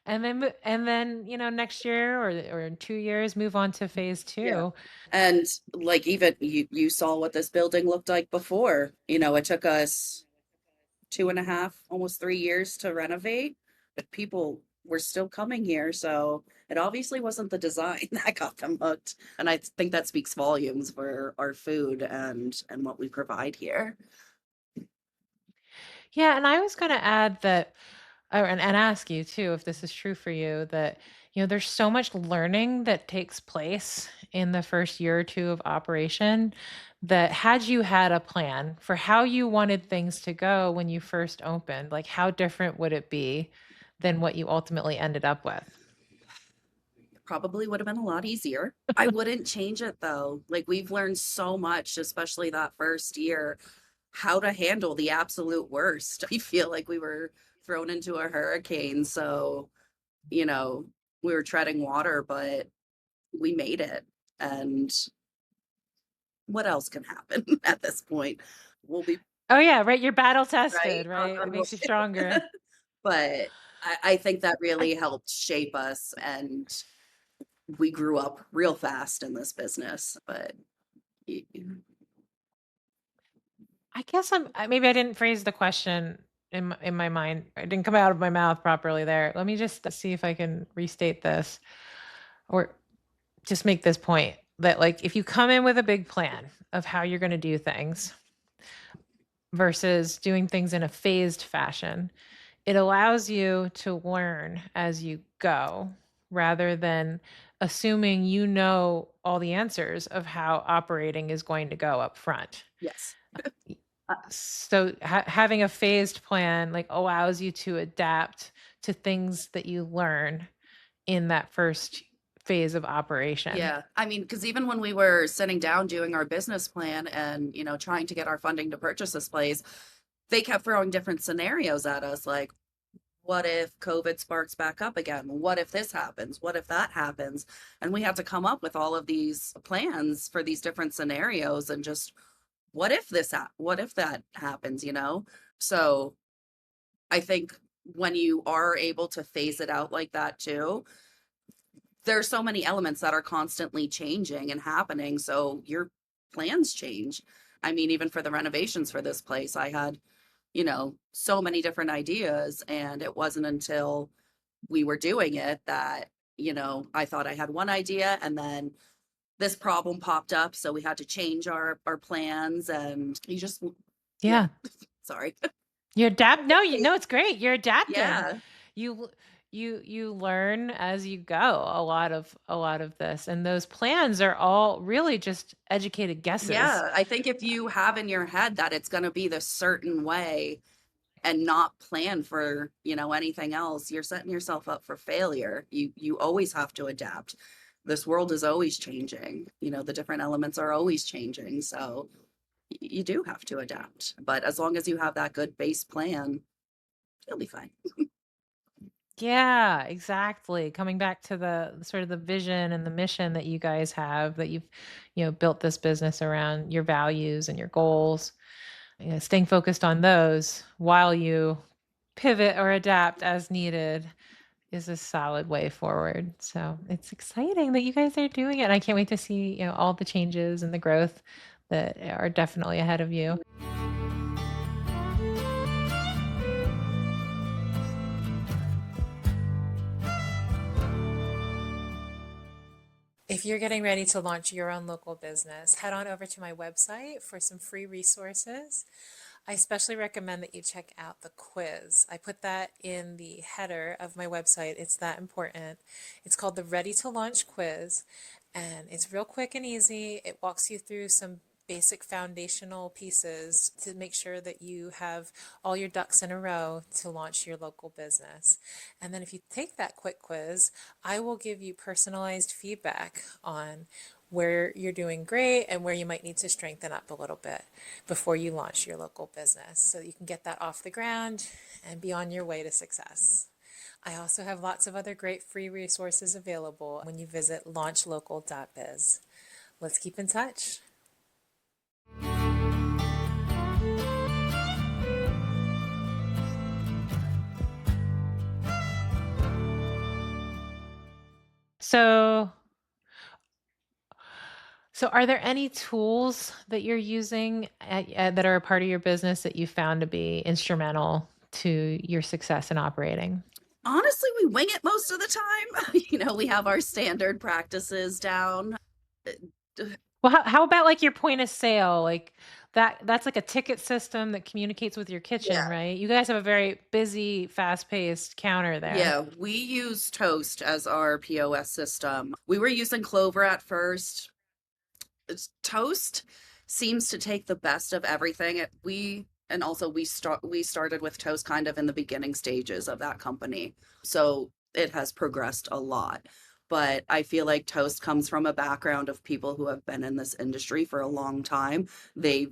and then next year or in 2 years move on to phase Yeah. 2. And like even you saw what this building looked like before. It took us 2.5, almost 3 years to renovate, but people were still coming here. So it obviously wasn't the design that got them hooked. And I think that speaks volumes for our food and what we provide here. Yeah, and I was going to add that, and ask you too if this is true for you, that there's so much learning that takes place in the first year or two of operation, that had you had a plan for how you wanted things to go when you first opened, like how different would it be than what you ultimately ended up with? Probably would have been a lot easier. I wouldn't change it though. Like we've learned so much, especially that first year, how to handle the absolute worst. I feel like we were thrown into a hurricane. So, you know, we were treading water, but we made it. And what else can happen at this point? We'll be Oh yeah, right. You're battle right tested, right? It on makes you stronger. but I think that really helped shape us and we grew up real fast in this business. But y- I guess maybe I didn't phrase the question in my mind. It didn't come out of my mouth properly there. Let me just see if I can restate this, or just make this point that, like, if you come in with a big plan of how you're going to do things versus doing things in a phased fashion, it allows you to learn as you go rather than assuming all the answers of how operating is going to go up front. yes. So having a phased plan like allows you to adapt to things that you learn in that first phase of operation. Yeah. I mean, because even when we were sitting down doing our business plan and, trying to get our funding to purchase this place, they kept throwing different scenarios at us like, what if COVID sparks back up again? What if this happens? What if that happens? And we had to come up with all of these plans for these different scenarios and just what if that happens? So I think when you are able to phase it out like that too, there are so many elements that are constantly changing and happening. So your plans change. I mean, even for the renovations for this place, I had, so many different ideas. And it wasn't until we were doing it that, I thought I had one idea and then this problem popped up. So we had to change our plans and you just, yeah, Yeah. sorry. You adapt. No, it's great. You're adapting. Yeah. You you learn as you go a lot of this, and those plans are all really just educated guesses. Yeah. I think if you have in your head that it's going to be this certain way and not plan for, anything else, you're setting yourself up for failure. You always have to adapt. This world is always changing. The different elements are always changing. So you do have to adapt. But as long as you have that good base plan, you'll be fine. Yeah, exactly. Coming back to the sort of the vision and the mission that you guys have, that you've, built this business around your values and your goals, staying focused on those while you pivot or adapt as needed is a solid way forward. So it's exciting that you guys are doing it. And I can't wait to see, all the changes and the growth that are definitely ahead of you. If you're getting ready to launch your own local business, head on over to my website for some free resources. I especially recommend that you check out the quiz. I put that in the header of my website. It's that important. It's called the Ready to Launch Quiz, and it's real quick and easy. It walks you through some basic foundational pieces to make sure that you have all your ducks in a row to launch your local business. And then if you take that quick quiz, I will give you personalized feedback on where you're doing great and where you might need to strengthen up a little bit before you launch your local business, so you can get that off the ground and be on your way to success. I also have lots of other great free resources available when you visit launchlocal.biz. Let's keep in touch. So are there any tools that you're using that are a part of your business that you found to be instrumental to your success in operating? Honestly, we wing it most of the time. We have our standard practices down. Well, how about like your point of sale? Like that's like a ticket system that communicates with your kitchen, Yeah. right? You guys have a very busy, fast-paced counter there. Yeah, we use Toast as our POS system. We were using Clover at first. Toast seems to take the best of everything. We started with Toast kind of in the beginning stages of that company. So it has progressed a lot. But I feel like Toast comes from a background of people who have been in this industry for a long time. They've,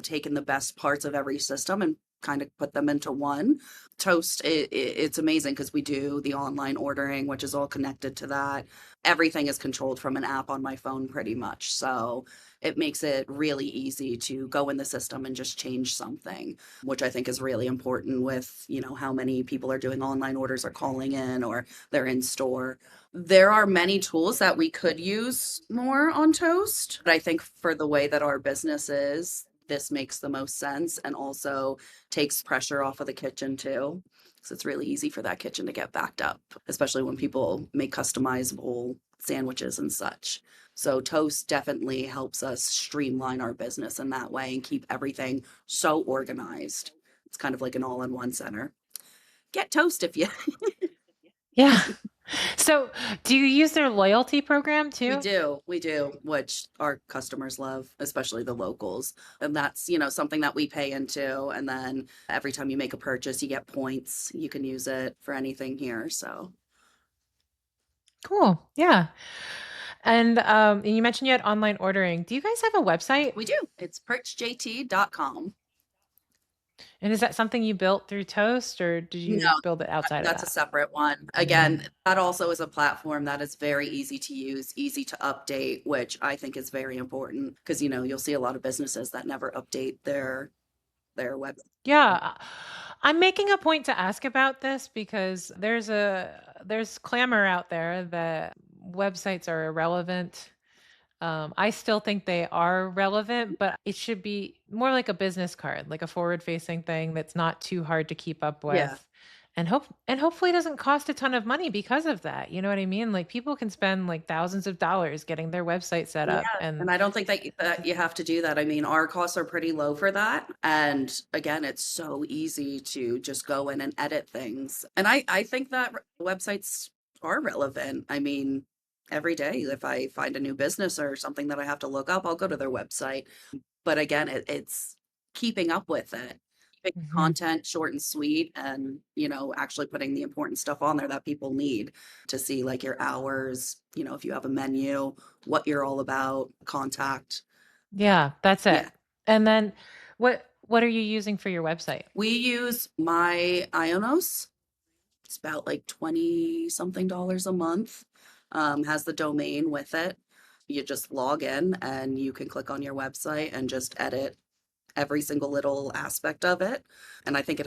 taken the best parts of every system and kind of put them into one. Toast, it's amazing because we do the online ordering, which is all connected to that. Everything is controlled from an app on my phone pretty much. So it makes it really easy to go in the system and just change something, which I think is really important with, how many people are doing online orders or calling in or they're in store. There are many tools that we could use more on Toast, but I think for the way that our business is, this makes the most sense and also takes pressure off of the kitchen too. So it's really easy for that kitchen to get backed up, especially when people make customizable sandwiches and such. So Toast definitely helps us streamline our business in that way and keep everything so organized. It's kind of like an all-in-one center. Get Toast if you. Yeah. So do you use their loyalty program too? We do, which our customers love, especially the locals. And that's, something that we pay into. And then every time you make a purchase, you get points. You can use it for anything here. So Cool. Yeah. And you mentioned you had online ordering. Do you guys have a website? we do. It's perchjt.com. And is that something you built through Toast, or did you No, build it outside of that's a that? separate one. Again, that also is a platform that is very easy to use, easy to update, which I think is very important because, you'll see a lot of businesses that never update their website. Yeah. I'm making a point to ask about this because there's there's clamor out there that websites are irrelevant. I still think they are relevant, but it should be more like a business card, like a forward-facing thing that's not too hard to keep up Yeah. with. And hopefully doesn't cost a ton of money because of that. You know what I mean? Like people can spend like thousands of dollars getting their website set Yeah, up and and I don't think that you have to do that. I mean, our costs are pretty low for that. And again, it's so easy to just go in and edit things. And I think that websites are relevant. I mean, every day, if I find a new business or something that I have to look up, I'll go to their website. But again, it's keeping up with it, keeping Mhm. content short and sweet, and actually putting the important stuff on there that people need to see, like your hours, if you have a menu, what you're all about, contact. Yeah, that's it. Yeah. And then what are you using for your website? We use my Ionos. It's about like 20 something dollars a month. Has the domain with it. You just log in and you can click on your website and just edit every single little aspect of it. And I think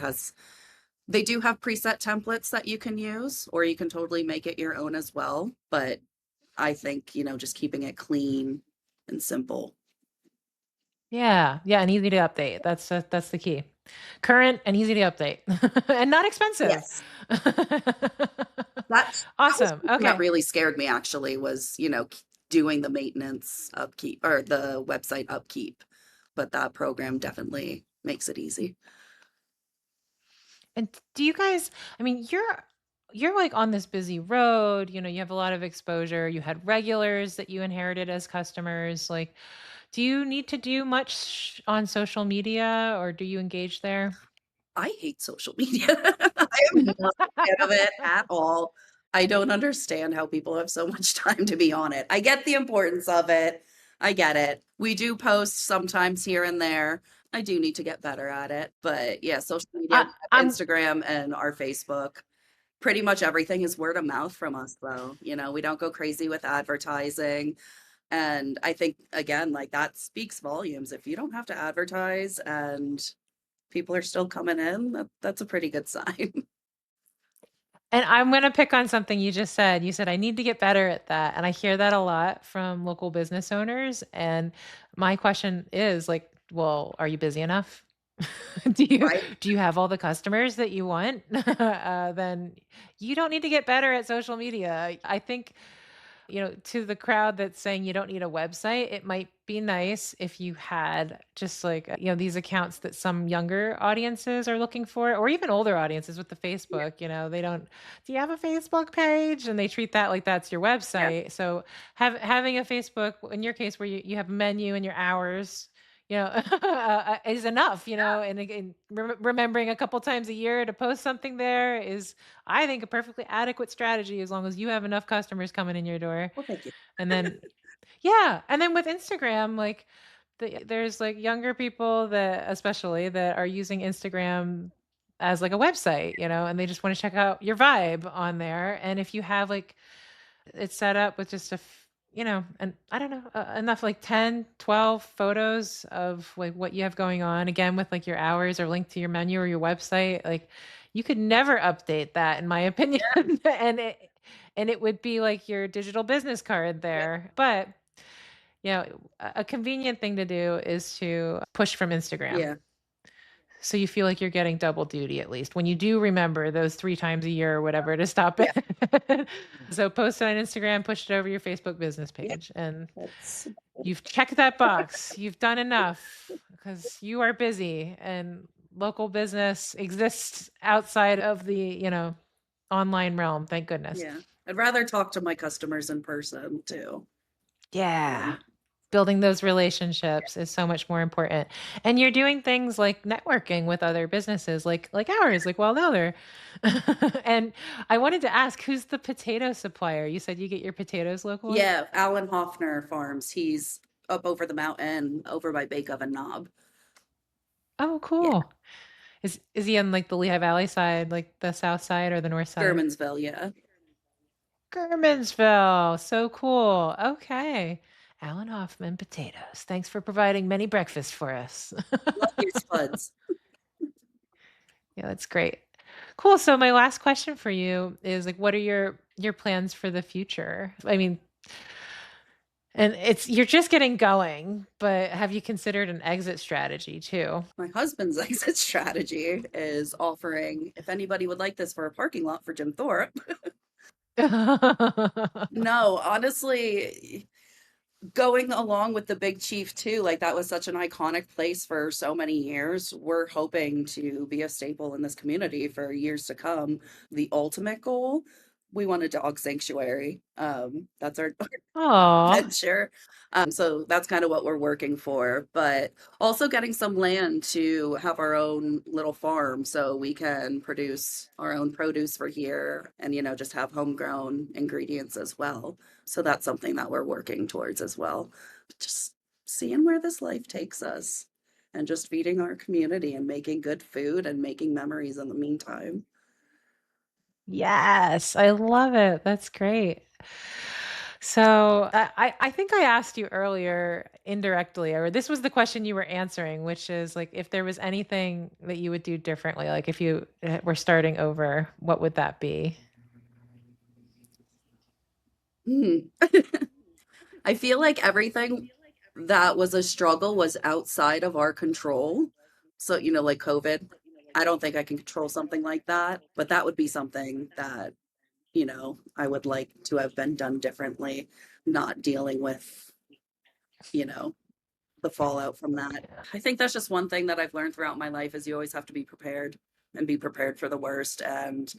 they do have preset templates that you can use, or you can totally make it your own as well. But I think, just keeping it clean and simple. Yeah, yeah, and easy to update. That's the key. Current and easy to update and not expensive. Yes. That was Awesome. something that Okay. really scared me actually, was, doing the maintenance upkeep or the website upkeep. But that program definitely makes it easy. And do you guys, I mean, you're like on this busy road, you have a lot of exposure. You had regulars that you inherited as customers. Like, do you need to do much on social media or do you engage there? I hate social media. I am not a fan of it at all. I don't understand how people have so much time to be on it. I get the importance of it. I get it. We do post sometimes here and there. I do need to get better at it. But yeah, social media, I, I'm Instagram and our Facebook, pretty much everything is word of mouth from us, though. We don't go crazy with advertising. And I think, again, like that speaks volumes. If you don't have to advertise and people are still coming in, that's a pretty good sign. And I'm going to pick on something you just said. You said, I need to get better at that. And I hear that a lot from local business owners. And my question is like, well, are you busy enough? do you Right? do you have all the customers that you want? Then you don't need to get better at social media. I think to the crowd that's saying you don't need a website, it might be nice if you had just like, these accounts that some younger audiences are looking for, or even older audiences with the Yeah. Facebook, they don't, do you have a Facebook page? And they treat that like that's your Yeah. website. So having a Facebook, in your case, where you have a menu and your hours, is enough, and remembering a couple times a year to post something there is, I think, a perfectly adequate strategy as long as you have enough customers coming in your door. Well, thank you. And then, yeah. And then with Instagram, like there's like younger people that, especially that are using Instagram as like a website, and they just want to check out your vibe on there. And if you have like it's set up with just and I don't know, enough like 10, 12 photos of like what you have going on, again, with like your hours or link to your menu or your website, like you could never update that in my opinion. And it would be like your digital business card Yeah. there. But a convenient thing to do is to push from Instagram. Yeah. So you feel like you're getting double duty, at least when you do remember those 3 times a year or whatever to stop Yeah. it. So post it on Instagram, push it over your Facebook business Yeah. page, and That's you've checked that box. You've done enough because you are busy, and local business exists outside of the, online realm. Thank goodness. yeah. I'd rather talk to my customers in person too. Yeah. Um, Building those relationships is so much more important. And you're doing things like networking with other businesses like ours, like Wild Elder. And I wanted to ask, who's the potato supplier? You said you get your potatoes locally? yeah, Alan Hoffner Farms. He's up over the mountain over by Bake Oven Knob. Oh, Yeah. cool. Is he on like the Lehigh Valley side, like the south side or the north side? Germansville, yeah. Germansville. So cool. Okay. Alan Hoffman potatoes. Thanks for providing many breakfasts for us. Love your spuds. Yeah, that's great. Cool. So my last question for you is like, what are your plans for the future? I mean, and you're just getting going, but have you considered an exit strategy too? My husband's exit strategy is offering if anybody would like this for a parking lot for Jim Thorpe. No, honestly, going along with the Big Chief too, like that was such an iconic place for so many years. We're hoping to be a staple in this community for years to come. The ultimate goal, we want a dog sanctuary. That's our Oh, venture. So that's kind of what we're working for, but also getting some land to have our own little farm so we can produce our own produce for here and, just have homegrown ingredients as well. So that's something that we're working towards as well. Just seeing where this life takes us and just feeding our community and making good food and making memories in the meantime. yes. I love it. That's great. So I think I asked you earlier indirectly, or this was the question you were answering, which is like if there was anything that you would do differently, like if you were starting over, what would that be? Hmm. I feel like everything that was a struggle was outside of our control. So, like COVID, I don't think I can control something like that, but that would be something that, I would like to have been done differently, not dealing with, you know, the fallout from that. I think that's just one thing that I've learned throughout my life is you always have to be prepared and be prepared for the worst and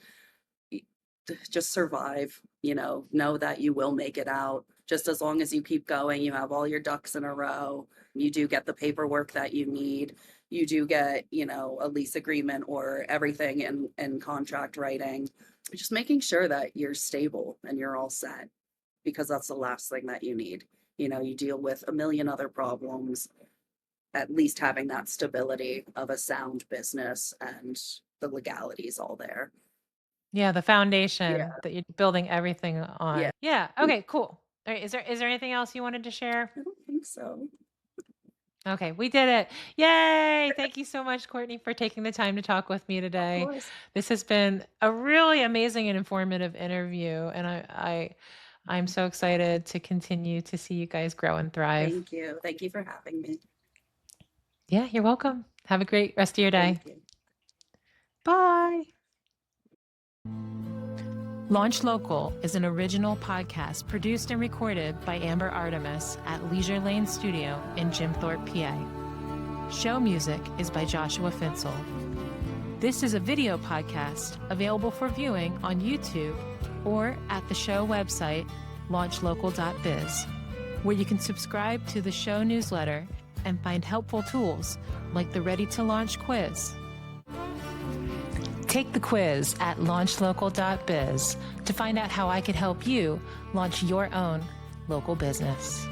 just survive, know that you will make it out. Just as long as you keep going, you have all your ducks in a row, you do get the paperwork that you need, you do get, a lease agreement or everything in contract writing. Just making sure that you're stable and you're all set because that's the last thing that you need. You deal with a million other problems, at least having that stability of a sound business and the legalities all there. Yeah, the Yeah. foundation that you're building everything on. Yeah. Yeah. Okay, cool. All right, is there anything else you wanted to share? I don't think so. Okay, we did it. Yay! Thank you so much, Courtney, for taking the time to talk with me Of today. course. This has been a really amazing and informative interview, and I'm so excited to continue to see you guys grow and thrive. Thank you. Thank you for having me. Yeah, you're welcome. Have a great rest of your day. Thank you. Bye. Launch Local is an original podcast produced and recorded by Amber Artemis at Leisure Lane Studio in Jim Thorpe, PA. Show music is by Joshua Finsel. This is a video podcast available for viewing on YouTube or at the show website, launchlocal.biz, where you can subscribe to the show newsletter and find helpful tools like the Ready to Launch quiz. Take the quiz at launchlocal.biz to find out how I could help you launch your own local business.